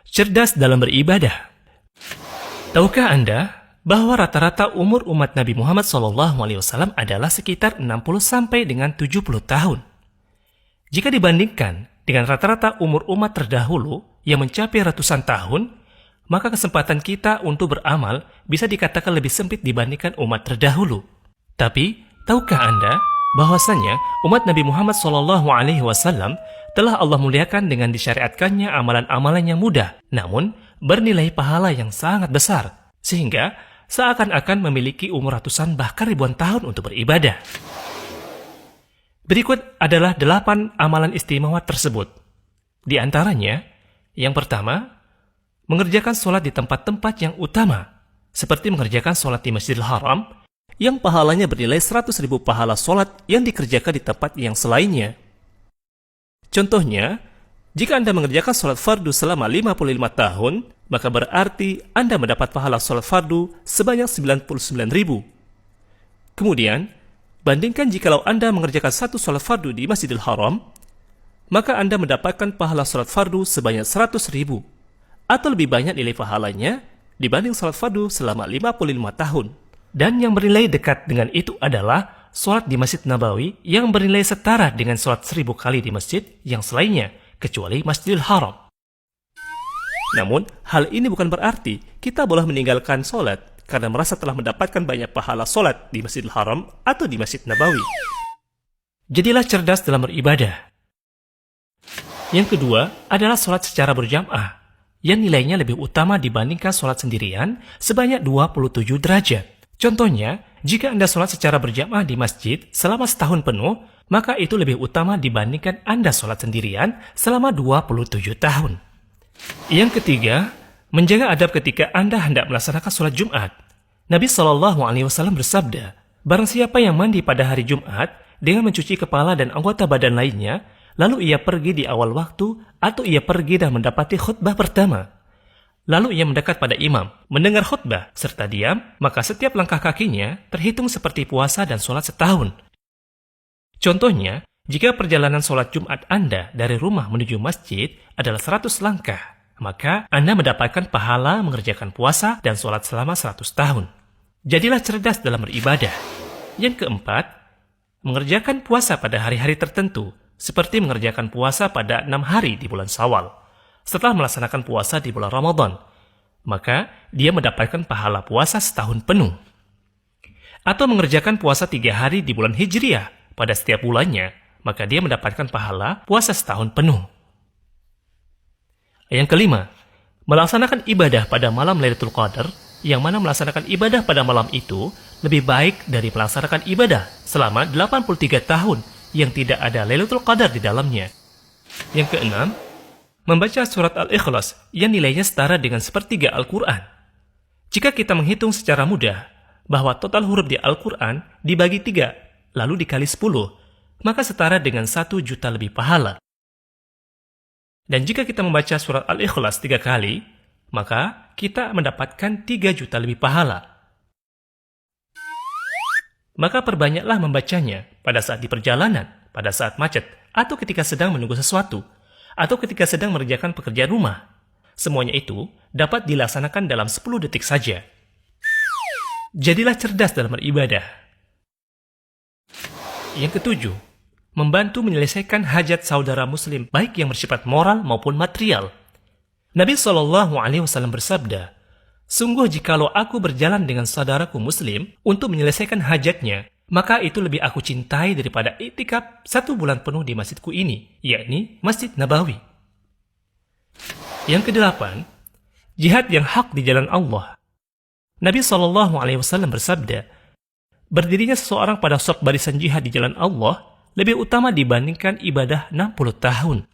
Cerdas dalam beribadah. Tahukah Anda bahwa rata-rata umur umat Nabi Muhammad SAW adalah sekitar 60 sampai dengan 70 tahun? Jika dibandingkan dengan rata-rata umur umat terdahulu yang mencapai ratusan tahun, maka kesempatan kita untuk beramal bisa dikatakan lebih sempit dibandingkan umat terdahulu. Tapi, tahukah Anda bahwasanya umat Nabi Muhammad SAW telah Allah muliakan dengan disyariatkannya amalan-amalan yang mudah, namun bernilai pahala yang sangat besar, sehingga seakan-akan memiliki umur ratusan bahkan ribuan tahun untuk beribadah. Berikut adalah 8 amalan istimewa tersebut. Di antaranya, yang pertama, mengerjakan sholat di tempat-tempat yang utama, seperti mengerjakan sholat di Masjidil Haram, yang pahalanya bernilai 100.000 pahala sholat yang dikerjakan di tempat yang selainnya. Contohnya, jika Anda mengerjakan sholat fardu selama 55 tahun, maka berarti Anda mendapat pahala sholat fardu sebanyak 99.000. Kemudian, bandingkan jikalau Anda mengerjakan satu sholat fardu di Masjidil Haram, maka Anda mendapatkan pahala sholat fardu sebanyak 100.000, atau lebih banyak nilai pahalanya dibanding sholat fardu selama 55 tahun. Dan yang bernilai dekat dengan itu adalah sholat di Masjid Nabawi yang bernilai setara dengan sholat 1000 kali di masjid yang selainnya, kecuali Masjidil Haram. Namun, hal ini bukan berarti kita boleh meninggalkan sholat karena merasa telah mendapatkan banyak pahala sholat di Masjidil Haram atau di Masjid Nabawi. Jadilah cerdas dalam beribadah. Yang kedua adalah sholat secara berjamaah, yang nilainya lebih utama dibandingkan sholat sendirian sebanyak 27 derajat. Contohnya, jika Anda sholat secara berjamaah di masjid selama setahun penuh, maka itu lebih utama dibandingkan Anda sholat sendirian selama 27 tahun. Yang ketiga, menjaga adab ketika Anda hendak melaksanakan sholat Jumat. Nabi SAW bersabda, barang siapa yang mandi pada hari Jumat dengan mencuci kepala dan anggota badan lainnya, lalu ia pergi di awal waktu atau ia pergi dan mendapati khutbah pertama, lalu ia mendekat pada imam, mendengar khutbah, serta diam, maka setiap langkah kakinya terhitung seperti puasa dan sholat setahun. Contohnya, jika perjalanan sholat Jumat Anda dari rumah menuju masjid adalah 100 langkah, maka Anda mendapatkan pahala mengerjakan puasa dan sholat selama 100 tahun. Jadilah cerdas dalam beribadah. Yang keempat, mengerjakan puasa pada hari-hari tertentu, seperti mengerjakan puasa pada 6 hari di bulan Syawal, setelah melaksanakan puasa di bulan Ramadan, maka dia mendapatkan pahala puasa setahun penuh. Atau mengerjakan puasa 3 hari di bulan Hijriah pada setiap bulannya, maka dia mendapatkan pahala puasa setahun penuh. Yang kelima, melaksanakan ibadah pada malam Lailatul Qadar, yang mana melaksanakan ibadah pada malam itu lebih baik dari melaksanakan ibadah selama 83 tahun yang tidak ada Lailatul Qadar di dalamnya. Yang keenam, membaca surat Al-Ikhlas yang nilainya setara dengan sepertiga Al-Quran. Jika kita menghitung secara mudah bahwa total huruf di Al-Quran dibagi 3, lalu dikali 10, maka setara dengan 1 juta lebih pahala. Dan jika kita membaca surat Al-Ikhlas 3 kali, maka kita mendapatkan 3 juta lebih pahala. Maka perbanyaklah membacanya pada saat di perjalanan, pada saat macet, atau ketika sedang menunggu sesuatu, atau ketika sedang mengerjakan pekerjaan rumah. Semuanya itu dapat dilaksanakan dalam 10 detik saja. Jadilah cerdas dalam beribadah. Yang ketujuh, membantu menyelesaikan hajat saudara muslim, baik yang bersifat moral maupun material. Nabi SAW bersabda, sungguh jikalau aku berjalan dengan saudaraku muslim untuk menyelesaikan hajatnya, maka itu lebih aku cintai daripada iktikaf 1 bulan penuh di masjidku ini, yakni Masjid Nabawi. Yang kedelapan, jihad yang hak di jalan Allah. Nabi SAW bersabda, berdirinya seseorang pada saf barisan jihad di jalan Allah lebih utama dibandingkan ibadah 60 tahun.